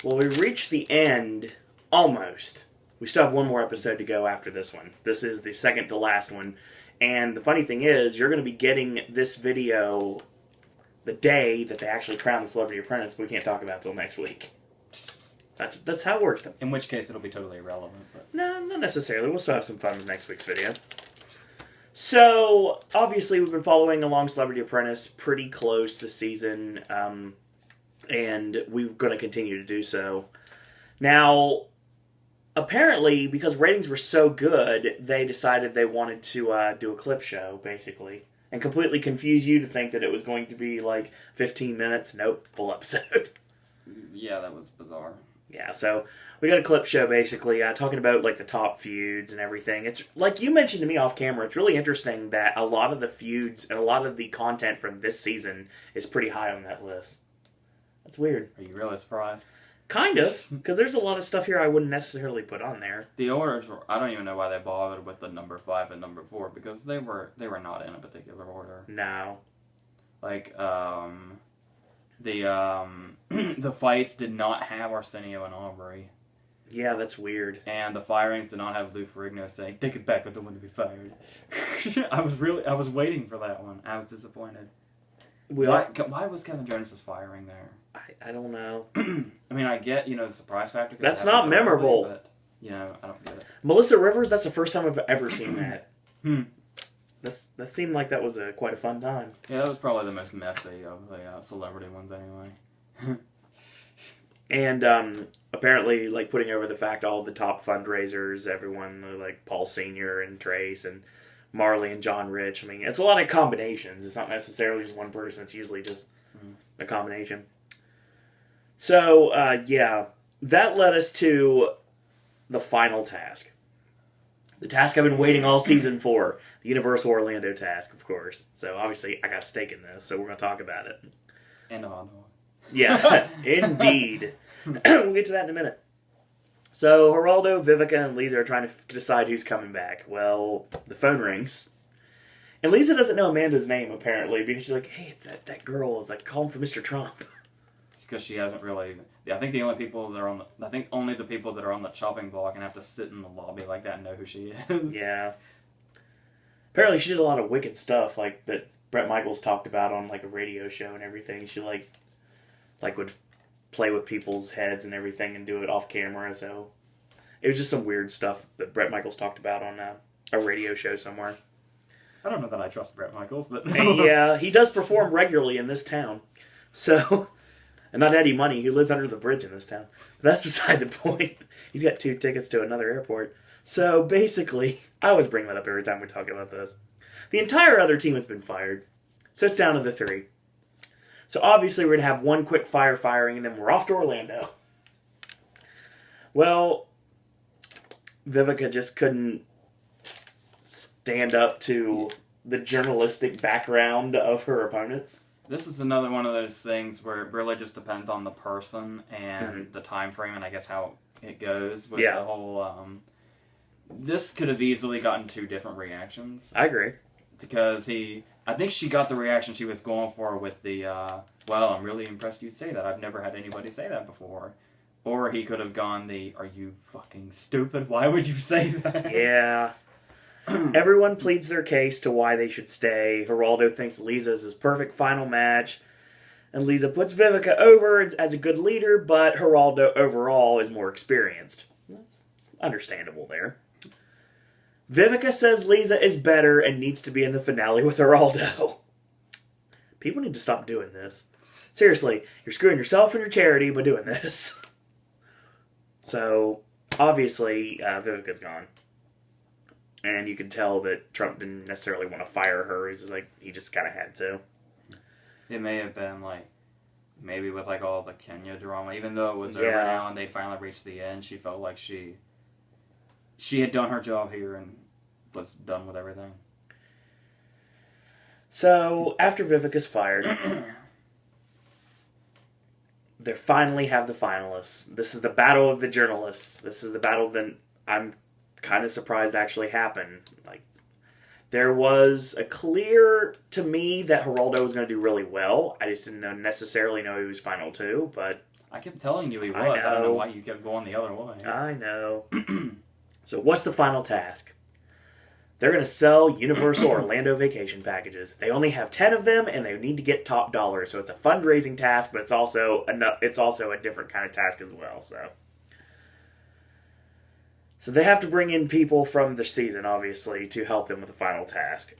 Well, we reached the end, almost. We still have one more episode to go after this one. This is the second to last one. And the funny thing is, you're going to be getting this video the day that they actually crown the Celebrity Apprentice, but we can't talk about it until next week. That's how it works. In which case, it'll be totally irrelevant. But... No, not necessarily. We'll still have some fun with next week's video. So, obviously, we've been following along Celebrity Apprentice pretty close this season, and we're going to continue to do so. Now, apparently, because ratings were so good, they decided they wanted to do a clip show, basically, and completely confuse you to think that it was going to be like 15 minutes. Nope, full episode. Yeah, that was bizarre. Yeah, so we got a clip show, basically, talking about, like, the top feuds and everything. It's, like you mentioned to me off camera, it's really interesting that a lot of the feuds and a lot of the content from this season is pretty high on that list. That's weird. Are you really surprised? Kind of, because there's a lot of stuff here I wouldn't necessarily put on there. The orders were, I don't even know why they bothered with the number 5 and number 4, because they were not in a particular order. No. Like, the fights did not have Arsenio and Aubrey. Yeah, that's weird. And the firings did not have Lou Ferrigno saying, "Take it back, I don't want to be fired." I was waiting for that one. I was disappointed. Why was Kevin Jonas' firing there? I don't know. I mean, I get, the surprise factor. That's not memorable. But, I don't get it. Melissa Rivers, that's the first time I've ever seen that. That seemed like that was quite a fun time. Yeah, that was probably the most messy of the celebrity ones anyway. And apparently, like, putting over the fact all the top fundraisers, everyone, like Paul Sr. and Trace and Marley and John Rich. I mean, it's a lot of combinations. It's not necessarily just one person. It's usually just a combination. So, yeah, that led us to the final task. The task I've been waiting all season for. The Universal Orlando task, of course. So, obviously, I got a stake in this, so we're going to talk about it. And a hot dog. Yeah, indeed. We'll get to that in a minute. So, Geraldo, Vivica, and Lisa are trying to decide who's coming back. Well, the phone rings. And Lisa doesn't know Amanda's name, apparently, because she's like, hey, it's that girl. It's like, call him for Mr. Trump. It's because she hasn't really... Yeah, I think the only people that are on the... I think only the people that are on the chopping block and have to sit in the lobby like that and know who she is. Yeah. Apparently she did a lot of wicked stuff, like, that Bret Michaels talked about on, like, a radio show and everything. She, like would play with people's heads and everything and do it off camera, so... It was just some weird stuff that Bret Michaels talked about on a radio show somewhere. I don't know that I trust Bret Michaels, but... Yeah, he does perform regularly in this town. So... And not Eddie Money, who lives under the bridge in this town. But that's beside the point. He's got 2 tickets to another airport. So basically, I always bring that up every time we talk about this. The entire other team has been fired. So it's down to the 3. So obviously we're going to have one quick firing and then we're off to Orlando. Well, Vivica just couldn't stand up to the journalistic background of her opponents. This is another one of those things where it really just depends on the person and the time frame and I guess how it goes with the whole... This could have easily gotten 2 different reactions. I agree. Because I think she got the reaction she was going for with the, well, I'm really impressed you'd say that. I've never had anybody say that before. Or he could have gone the, are you fucking stupid? Why would you say that? Yeah. Everyone pleads their case to why they should stay. Geraldo thinks Lisa is his perfect final match. And Lisa puts Vivica over as a good leader, but Geraldo overall is more experienced. That's understandable there. Vivica says Lisa is better and needs to be in the finale with Geraldo. People need to stop doing this. Seriously, you're screwing yourself and your charity by doing this. So, obviously, Vivica's gone. And you could tell that Trump didn't necessarily want to fire her. He just kind of had to. It may have been, maybe with, all the Kenya drama, even though it was over now and they finally reached the end, she felt like she had done her job here and was done with everything. So, after Vivica's fired, they finally have the finalists. This is the battle of the journalists. This is the battle that I'm kind of surprised actually happened. There was a clear, to me, that Geraldo was going to do really well. I just didn't necessarily know he was final two, but... I kept telling you he was. I don't know know. why you kept going the other way. I know. So what's the final task? They're going to sell Universal Orlando vacation packages. They only have 10 of them, and they need to get top dollar. So it's a fundraising task, but it's also a different kind of task as well. So they have to bring in people from the season, obviously, to help them with the final task.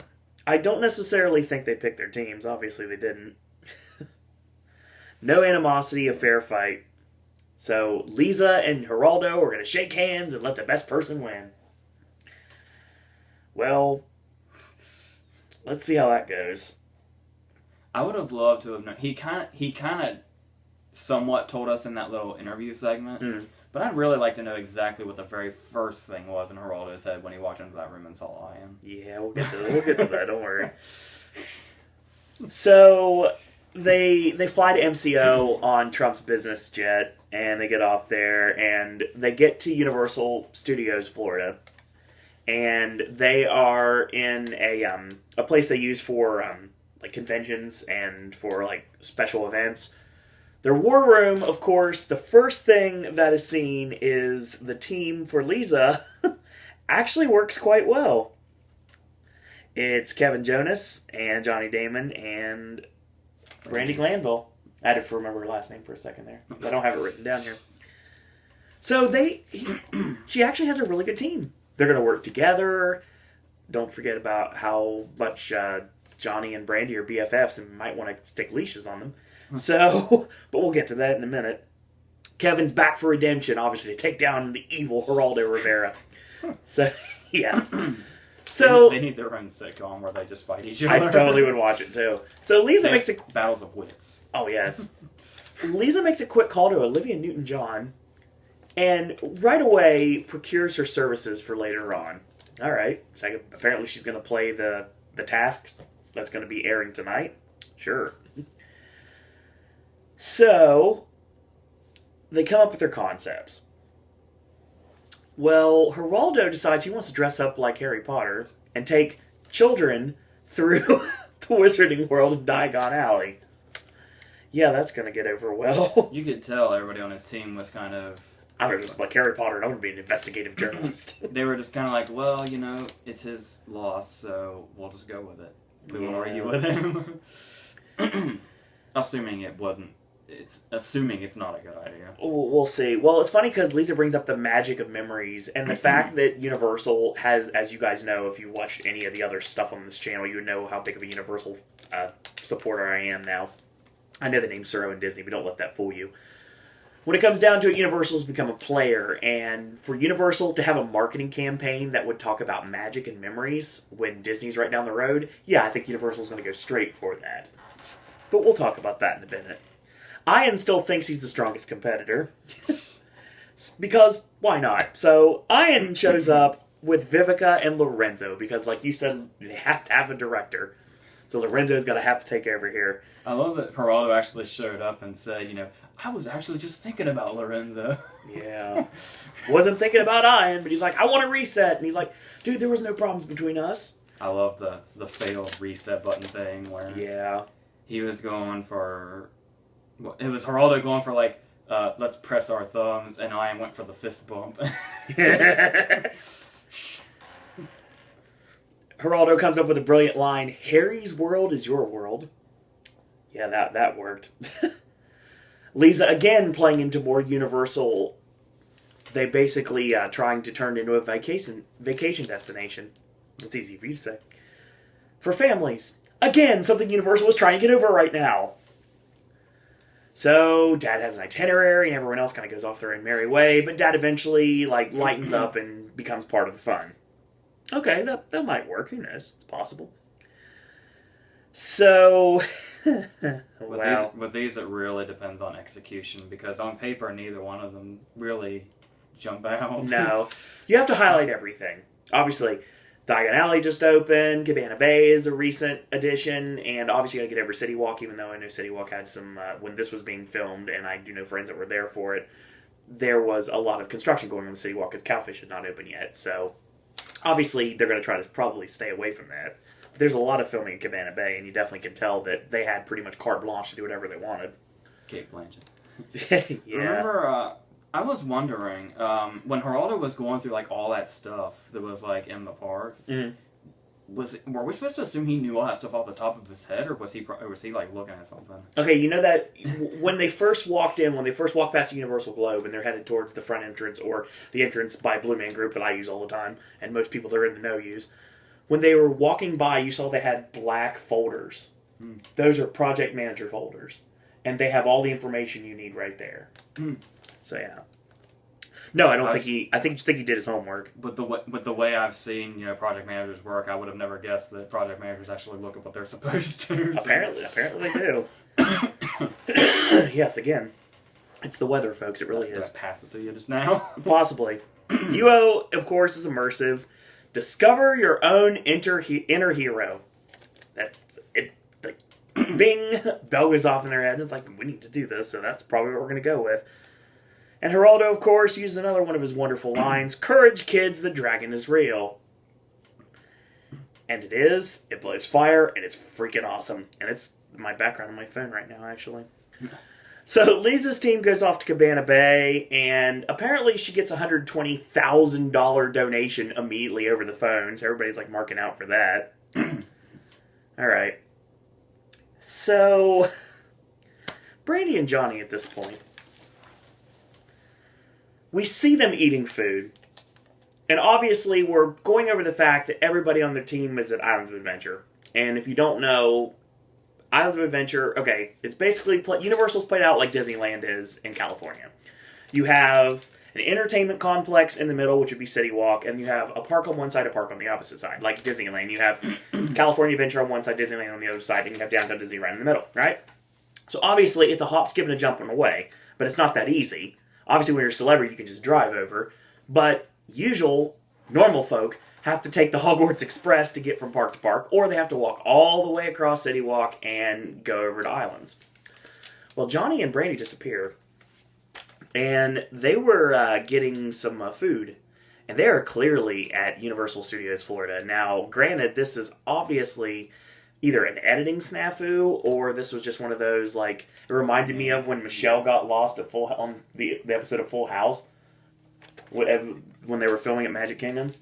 I don't necessarily think they picked their teams. Obviously, they didn't. No animosity, a fair fight. So Lisa and Geraldo are going to shake hands and let the best person win. Well, let's see how that goes. I would have loved to have known. He kind of somewhat told us in that little interview segment, but I'd really like to know exactly what the very first thing was in Geraldo's head when he walked into that room and saw Ian. Yeah, we'll get to that. Don't worry. So they fly to MCO on Trump's business jet, and they get off there, and they get to Universal Studios, Florida. And they are in a place they use for like conventions and for like special events. Their war room, of course, the first thing that is seen is the team for Lisa actually works quite well. It's Kevin Jonas and Johnny Damon and Brandy Glanville. I had to remember her last name for a second there. I don't have it written down here. So she actually has a really good team. They're going to work together. Don't forget about how much Johnny and Brandy are BFFs and might want to stick leashes on them. So, but we'll get to that in a minute. Kevin's back for redemption, obviously, to take down the evil Geraldo Rivera. So, yeah. So they need their own sitcom where they just fight each other. I totally would watch it, too. So Lisa makes a... Battles of wits. Oh, yes. Lisa makes a quick call to Olivia Newton-John and right away procures her services for later on. All right. So apparently she's going to play the task that's going to be airing tonight. Sure. So they come up with their concepts. Well, Geraldo decides he wants to dress up like Harry Potter and take children through the wizarding world of Diagon Alley. Yeah, that's going to get over well. You could tell everybody on his team was kind of... I'm going to just like Harry Potter and I'm going to be an investigative journalist. They were just kind of like, well, it's his loss, so we'll just go with it. We won't argue with him. Assuming it's not a good idea. We'll see. Well, it's funny because Lisa brings up the magic of memories and the fact that Universal has, as you guys know, if you watched any of the other stuff on this channel, you would know how big of a Universal supporter I am now. I know the name Suro and Disney, but don't let that fool you. When it comes down to it, Universal's become a player, and for Universal to have a marketing campaign that would talk about magic and memories when Disney's right down the road, yeah, I think Universal's going to go straight for that. But we'll talk about that in a minute. Ian still thinks he's the strongest competitor. Because, why not? So, Ian shows up with Vivica and Lorenzo, because like you said, it has to have a director. So Lorenzo's going to have to take over here. I love that Geraldo actually showed up and said, I was actually just thinking about Lorenzo. Yeah. Wasn't thinking about Ian, but he's like, I want to reset. And he's like, dude, there was no problems between us. I love the fatal reset button thing where he was going for... It was Geraldo going for let's press our thumbs, and Ian went for the fist bump. Geraldo comes up with a brilliant line, Harry's world is your world. Yeah, that worked. Lisa, again, playing into more Universal. They basically trying to turn into a vacation destination. It's easy for you to say. For families. Again, something Universal is trying to get over right now. So, Dad has an itinerary, and everyone else kind of goes off their own merry way, but Dad eventually, lightens up and becomes part of the fun. Okay, that might work. Who knows? It's possible. So, wow. With these, it really depends on execution, because on paper, neither one of them really jump out. No. You have to highlight everything. Obviously, Diagon Alley just opened, Cabana Bay is a recent addition, and obviously you gotta get over City Walk, even though I know City Walk had some, when this was being filmed, and I do know friends that were there for it, there was a lot of construction going on with City Walk, because Cowfish had not opened yet, so Obviously, they're going to try to probably stay away from that. But there's a lot of filming in Cabana Bay, and you definitely can tell that they had pretty much carte blanche to do whatever they wanted. Kate Blanchett. Yeah. Remember, I was wondering, when Geraldo was going through, like, all that stuff that was, like, in the parks, were we supposed to assume he knew all that stuff off the top of his head, or was he like, looking at something? Okay, you know that when they first walked past the Universal Globe, and they're headed towards the front entrance, or the entrance by Blue Man Group that I use all the time, and most people that are in the know use, when they were walking by, you saw they had black folders. Those are project manager folders. And they have all the information you need right there. So yeah. No, I don't think he. I think he did his homework. But the way I've seen project managers work, I would have never guessed that project managers actually look at what they're supposed to. So. Apparently they do. Yes, again, it's the weather, folks. It really is. Did I pass it to you just now? Possibly. UO, of course, is immersive. Discover your own inner hero. Bing! Bell goes off in their head, and it's like, we need to do this, so that's probably what we're going to go with. And Geraldo, of course, uses another one of his wonderful lines, "Courage, kids, the dragon is real." And it is. It blows fire, and it's freaking awesome. And it's my background on my phone right now, actually. So Lisa's team goes off to Cabana Bay, and apparently she gets a $120,000 donation immediately over the phone, so everybody's like marking out for that. Alright. So, Brandy and Johnny at this point, we see them eating food. And obviously, we're going over the fact that everybody on their team is at Islands of Adventure. And if you don't know, Islands of Adventure, okay, it's basically, Universal's played out like Disneyland is in California. You have an entertainment complex in the middle, which would be City Walk, and you have a park on one side, a park on the opposite side, like Disneyland. You have California Adventure on one side, Disneyland on the other side, and you have Downtown Disney right in the middle, right? So obviously, it's a hop, skip, and a jump on the way, but it's not that easy. Obviously, when you're a celebrity, you can just drive over, but normal folk have to take the Hogwarts Express to get from park to park, or they have to walk all the way across City Walk and go over to Islands. Well, Johnny and Brandy disappear. And they were getting some food. And they are clearly at Universal Studios Florida. Now, granted, this is obviously either an editing snafu, or this was just one of those, like, it reminded me of when Michelle got lost at on the episode of Full House, when they were filming at Magic Kingdom.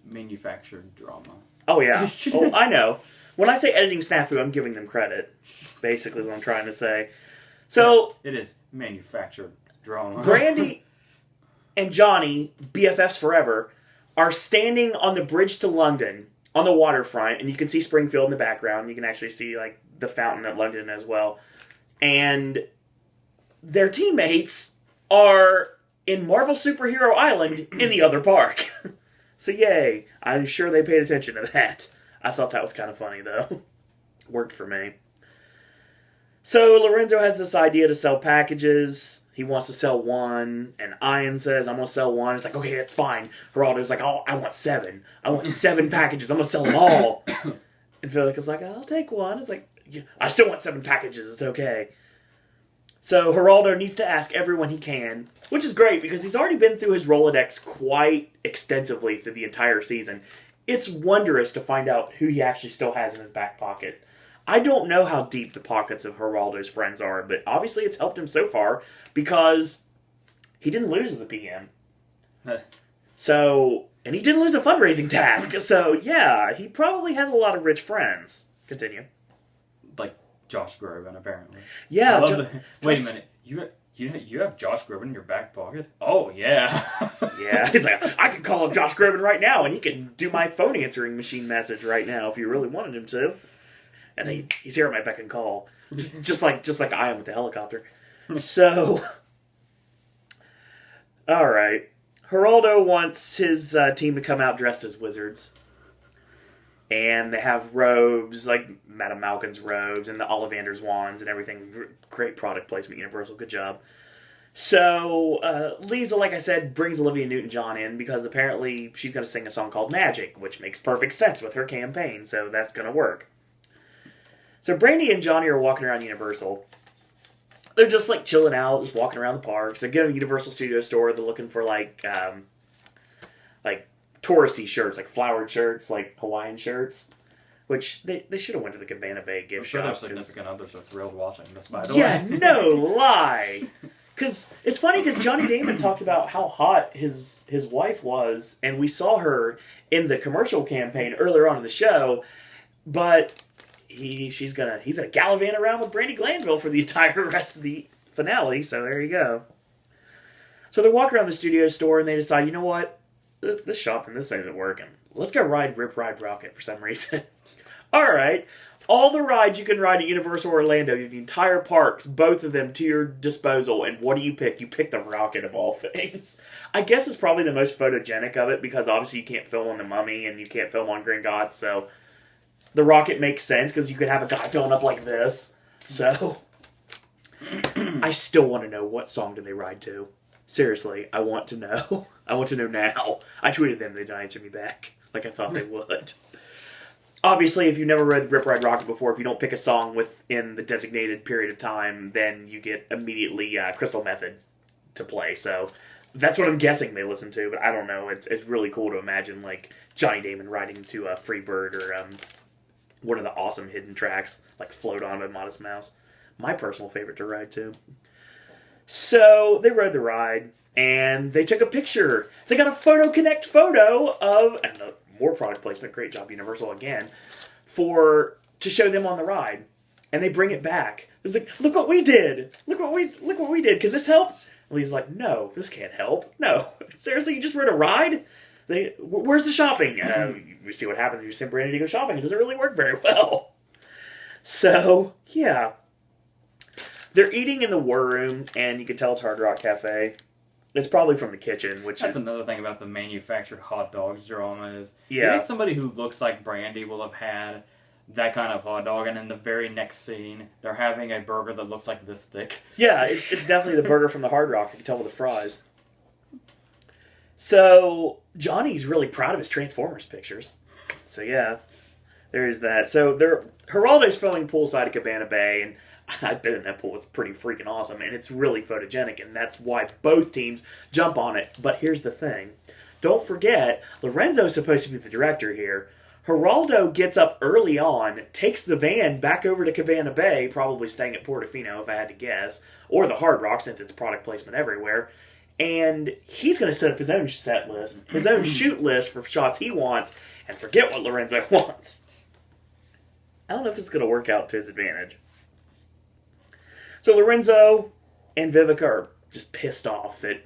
Manufactured drama. Oh, yeah. Oh, I know. When I say editing snafu, I'm giving them credit. Basically what I'm trying to say. So it is manufactured drama. Brandy and Johnny, BFFs forever, are standing on the bridge to London on the waterfront, and you can see Springfield in the background. You can actually see like the fountain at London as well. And their teammates are in Marvel Superhero Island in the other park. So yay. I'm sure they paid attention to that. I thought that was kind of funny though. Worked for me. So Lorenzo has this idea to sell packages. He wants to sell one, and Ian says, "I'm going to sell one." It's like, okay, that's fine. Geraldo's like, "Oh, I want 7. I want 7 packages. I'm going to sell them all." And Felix is like, "I'll take one." It's like, "I still want 7 packages. It's okay." So Geraldo needs to ask everyone he can, which is great because he's already been through his Rolodex quite extensively through the entire season. It's wondrous to find out who he actually still has in his back pocket. I don't know how deep the pockets of Geraldo's friends are, but obviously it's helped him so far because he didn't lose as a PM. So, and he didn't lose a fundraising task. So, yeah, he probably has a lot of rich friends. Continue. Like Josh Groban, apparently. Yeah. Wait a minute. You have Josh Groban in your back pocket? Oh, yeah. Yeah. He's like, I can call up Josh Groban right now, and he can do my phone answering machine message right now if you really wanted him to. And he's here at my beck and call. Just like I am with the helicopter. So, alright. Geraldo wants his team to come out dressed as wizards. And they have robes, like Madame Malkin's robes, and the Ollivander's wands and everything. Great product placement, Universal. Good job. So, Lisa, like I said, brings Olivia Newton-John in because apparently she's going to sing a song called Magic, which makes perfect sense with her campaign, so that's going to work. So Brandy and Johnny are walking around Universal. They're just like chilling out, just walking around the parks. They get to the Universal Studio Store. They're looking for like like touristy shirts, like flowered shirts, like Hawaiian shirts. Which they should have went to the Cabana Bay gift shop. Their significant others are thrilled watching this, by the yeah, way. no lie. Because it's funny because Johnny Damon talked about how hot his wife was, and we saw her in the commercial campaign earlier on in the show, but he's gonna gallivant around with Brandi Glanville for the entire rest of the finale, so there you go. So they walk around the studio store and they decide, you know what? This shopping, this thing isn't working. Let's go ride Rip Ride Rocket for some reason. Alright, all the rides you can ride at Universal Orlando, the entire parks, both of them to your disposal, and what do you pick? You pick the Rocket of all things. I guess it's probably the most photogenic of it, because obviously you can't film on the Mummy, and you can't film on Gringotts, so the Rocket makes sense, because you could have a guy filling up like this. So, I still want to know, what song did they ride to? Seriously, I want to know. I want to know now. I tweeted them, they didn't answer me back, like I thought they would. Obviously, if you've never read Rip Ride Rocket before, if you don't pick a song within the designated period of time, then you get immediately Crystal Method to play. So that's what I'm guessing they listen to, but I don't know. It's really cool to imagine like Johnny Damon riding to Freebird or one of the awesome hidden tracks like Float On by Modest Mouse. My personal favorite to ride to. So they rode the ride and they took a picture. They got a Photo Connect photo of... more product placement, great job Universal again, to show them on the ride. And they bring it back. It's like, look what we did! Look what we did, can this help? And he's like, no, this can't help. No. Seriously, you just rode a ride? Where's the shopping? You see what happens if you send Brandi to go shopping. It doesn't really work very well. So, yeah. They're eating in the War Room, and you can tell it's Hard Rock Cafe. It's probably from the kitchen, That's another thing about the manufactured hot dogs drama is... Yeah. You think somebody who looks like Brandi will have had that kind of hot dog, and in the very next scene, they're having a burger that looks like this thick. Yeah, it's definitely the burger from the Hard Rock. You can tell with the fries. So, Johnny's really proud of his Transformers pictures. So, yeah, there's that. So, Geraldo's filming poolside at Cabana Bay, and I've been in that pool. It's pretty freaking awesome, and it's really photogenic, and that's why both teams jump on it. But here's the thing. Don't forget, Lorenzo's supposed to be the director here. Geraldo gets up early on, takes the van back over to Cabana Bay, probably staying at Portofino if I had to guess, or the Hard Rock since it's product placement everywhere, and he's going to set up his own set list, his own shoot list for shots he wants, and forget what Lorenzo wants. I don't know if it's going to work out to his advantage. So Lorenzo and Vivica are just pissed off that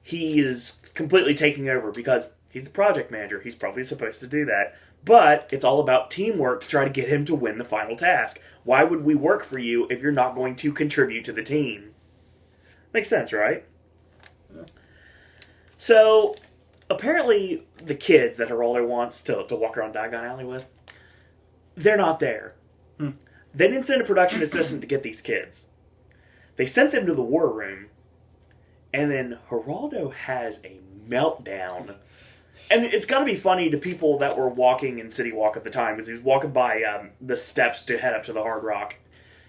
he is completely taking over because he's the project manager. He's probably supposed to do that. But it's all about teamwork to try to get him to win the final task. Why would we work for you if you're not going to contribute to the team? Makes sense, right? Yeah. So, apparently the kids that Geraldo wants to walk around Diagon Alley with, they're not there. They didn't send a production assistant to get these kids. They sent them to the War Room, and then Geraldo has a meltdown. And it's got to be funny to people that were walking in City Walk at the time, because he was walking by the steps to head up to the Hard Rock.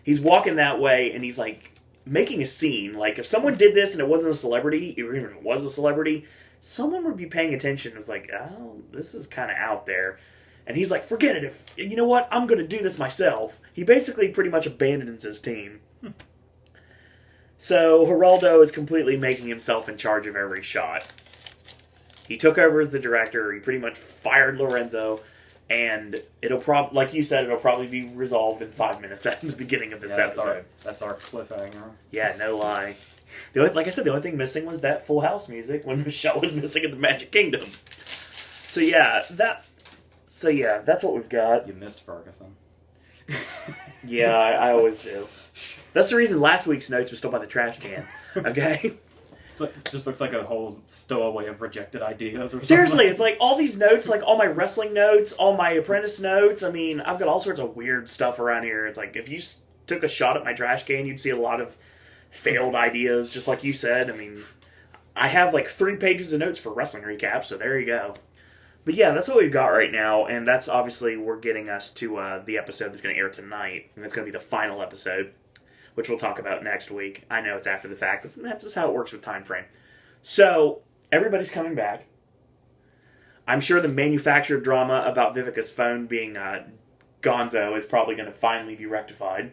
He's walking that way, and he's like making a scene. Like, if someone did this and it wasn't a celebrity, or even if it was a celebrity, someone would be paying attention. It's like, oh, this is kind of out there. And he's like, forget it. You know what? I'm going to do this myself. He basically pretty much abandons his team. So Geraldo is completely making himself in charge of every shot. He took over as the director. He pretty much fired Lorenzo. And it'll like you said, it'll probably be resolved in 5 minutes at the beginning of this episode. That's our cliffhanger. Yeah, no lie. Like I said, the only thing missing was that Full House music when Michelle was missing at the Magic Kingdom. So yeah, that's what we've got. You missed Ferguson. Yeah, I always do. That's the reason last week's notes were still by the trash can. Okay? It just looks like a whole stowaway of rejected ideas or something. Seriously, it's like all these notes, like all my wrestling notes, all my Apprentice notes. I mean, I've got all sorts of weird stuff around here. It's like if you took a shot at my trash can, you'd see a lot of failed ideas, just like you said. I mean, I have like 3 pages of notes for wrestling recaps, so there you go. But yeah, that's what we've got right now, and that's obviously we're getting us to the episode that's going to air tonight, and it's going to be the final episode, which we'll talk about next week. I know it's after the fact, but that's just how it works with time frame. So, everybody's coming back. I'm sure the manufactured drama about Vivica's phone being Gonzo is probably going to finally be rectified.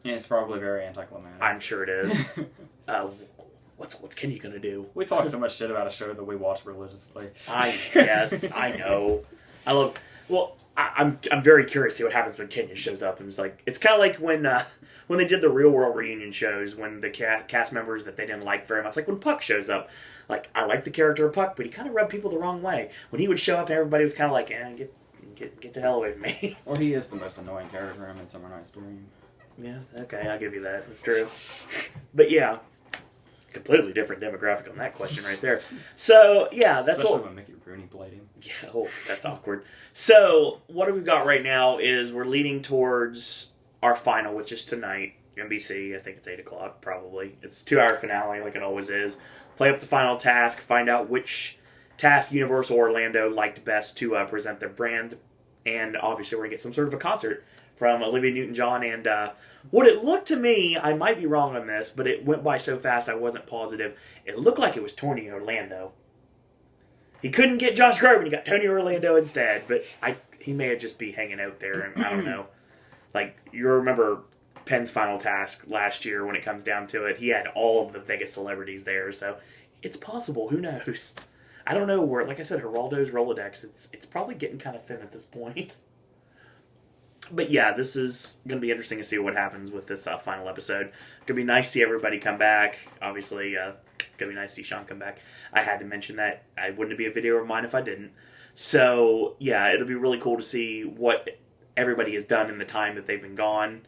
Yeah, it's probably very anticlimactic. I'm sure it is. What's Kenny going to do? We talk so much shit about a show that we watch religiously. Yes, I know. I love... Well, I'm very curious to see what happens when Kenya shows up. And it's kind of like when they did the Real World reunion shows, when the cast members that they didn't like very much, like when Puck shows up. Like, I like the character of Puck, but he kind of rubbed people the wrong way. When he would show up and everybody was kind of like, get the hell away from me. Well, he is the most annoying character in Midsummer Night's Dream. Yeah, okay, I'll give you that. That's true. But yeah, completely different demographic on that question right there. So, yeah, that's Especially when Mickey Rooney played him. Yeah, oh, that's awkward. So, what we've got right now is we're leading towards our final, which is tonight. NBC, I think it's 8 o'clock, probably. It's a 2-hour finale, like it always is. Play up the final task, find out which task Universal Orlando liked best to present their brand, and obviously we're going to get some sort of a concert from Olivia Newton-John, and what it looked to me, I might be wrong on this, but it went by so fast I wasn't positive, it looked like it was Tony Orlando. He couldn't get Josh Groban, he got Tony Orlando instead, but he may just be hanging out there, and I don't know. Like, you remember Penn's final task last year when it comes down to it, he had all of the Vegas celebrities there, so it's possible, who knows? I don't know where, like I said, Geraldo's Rolodex, it's probably getting kind of thin at this point. But yeah, this is going to be interesting to see what happens with this final episode. It's going to be nice to see everybody come back. Obviously, going to be nice to see Sean come back. I had to mention that. I wouldn't be a video of mine if I didn't. So, yeah, it'll be really cool to see what everybody has done in the time that they've been gone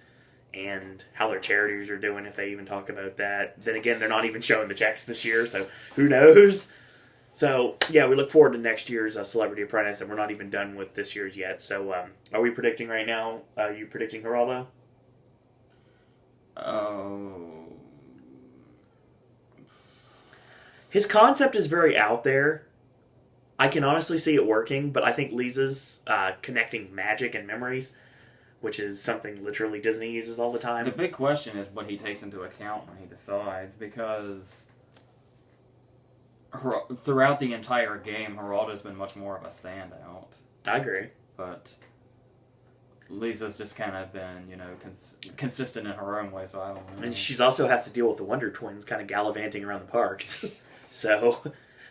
and how their charities are doing, if they even talk about that. Then again, they're not even showing the checks this year, so who knows? So, yeah, we look forward to next year's Celebrity Apprentice, and we're not even done with this year's yet. So, are we predicting right now? Are you predicting Geraldo? Oh. His concept is very out there. I can honestly see it working, but I think Lisa's connecting magic and memories, which is something literally Disney uses all the time. The big question is what he takes into account when he decides, because throughout the entire game, Geraldo's been much more of a standout. I agree. But Lisa's just kind of been, consistent in her own way, so I don't know. And she's also has to deal with the Wonder Twins kind of gallivanting around the parks. So,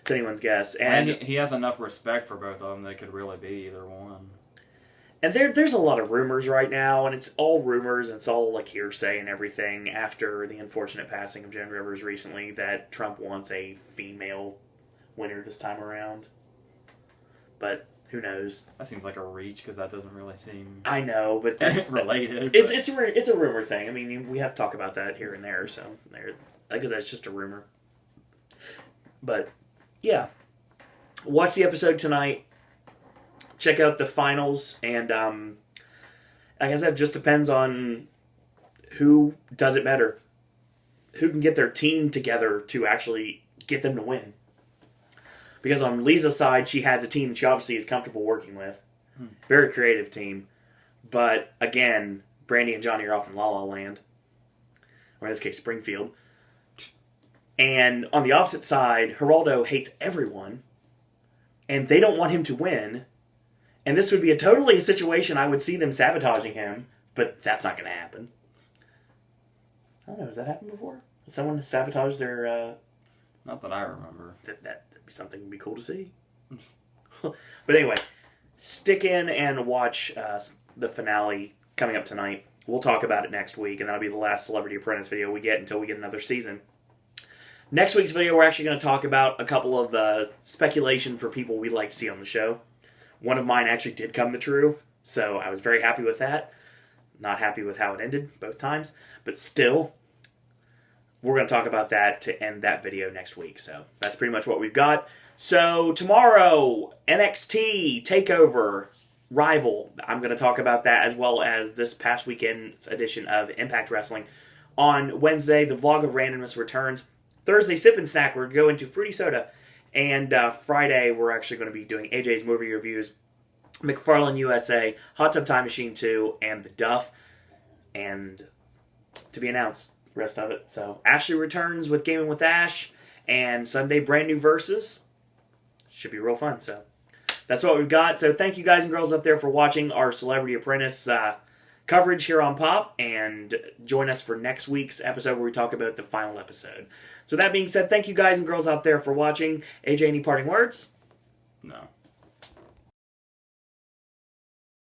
it's anyone's guess. And he has enough respect for both of them that it could really be either one. And there's a lot of rumors right now, and it's all rumors, and it's all like hearsay and everything after the unfortunate passing of Joan Rivers recently that Trump wants a female winner this time around. But who knows? That seems like a reach, because that doesn't really seem... I know, but that's... related. It's a rumor thing. I mean, we have to talk about that here and there, so because that's just a rumor. But, yeah. Watch the episode tonight. Check out the finals, and like I said, it just depends on who does it better. Who can get their team together to actually get them to win. Because on Lisa's side, she has a team that she obviously is comfortable working with. Very creative team. But, again, Brandy and Johnny are off in La La Land. Or in this case, Springfield. And on the opposite side, Geraldo hates everyone. And they don't want him to win. And this would be a situation I would see them sabotaging him, but that's not going to happen. I don't know, has that happened before? Has someone sabotaged their... Not that I remember. That'd be something that'd be cool to see. But anyway, stick in and watch the finale coming up tonight. We'll talk about it next week, and that'll be the last Celebrity Apprentice video we get until we get another season. Next week's video, we're actually going to talk about a couple of the speculation for people we'd like to see on the show. One of mine actually did come true, so I was very happy with that. Not happy with how it ended both times, but still, we're going to talk about that to end that video next week. So that's pretty much what we've got. So tomorrow, NXT TakeOver Rival. I'm going to talk about that as well as this past weekend's edition of Impact Wrestling. On Wednesday, the Vlog of Randomness returns. Thursday, Sip and Snack. We're going to Fruity Soda. And Friday, we're actually going to be doing AJ's movie reviews, McFarlane USA, Hot Tub Time Machine 2, and The Duff. And to be announced, the rest of it. So Ashley returns with Gaming with Ash. And Sunday, brand new Versus. should be real fun. So that's what we've got. So thank you guys and girls up there for watching our Celebrity Apprentice coverage here on Pop, and join us for next week's episode where we talk about the final episode. So that being said, thank you guys and girls out there for watching. AJ, any parting words? No.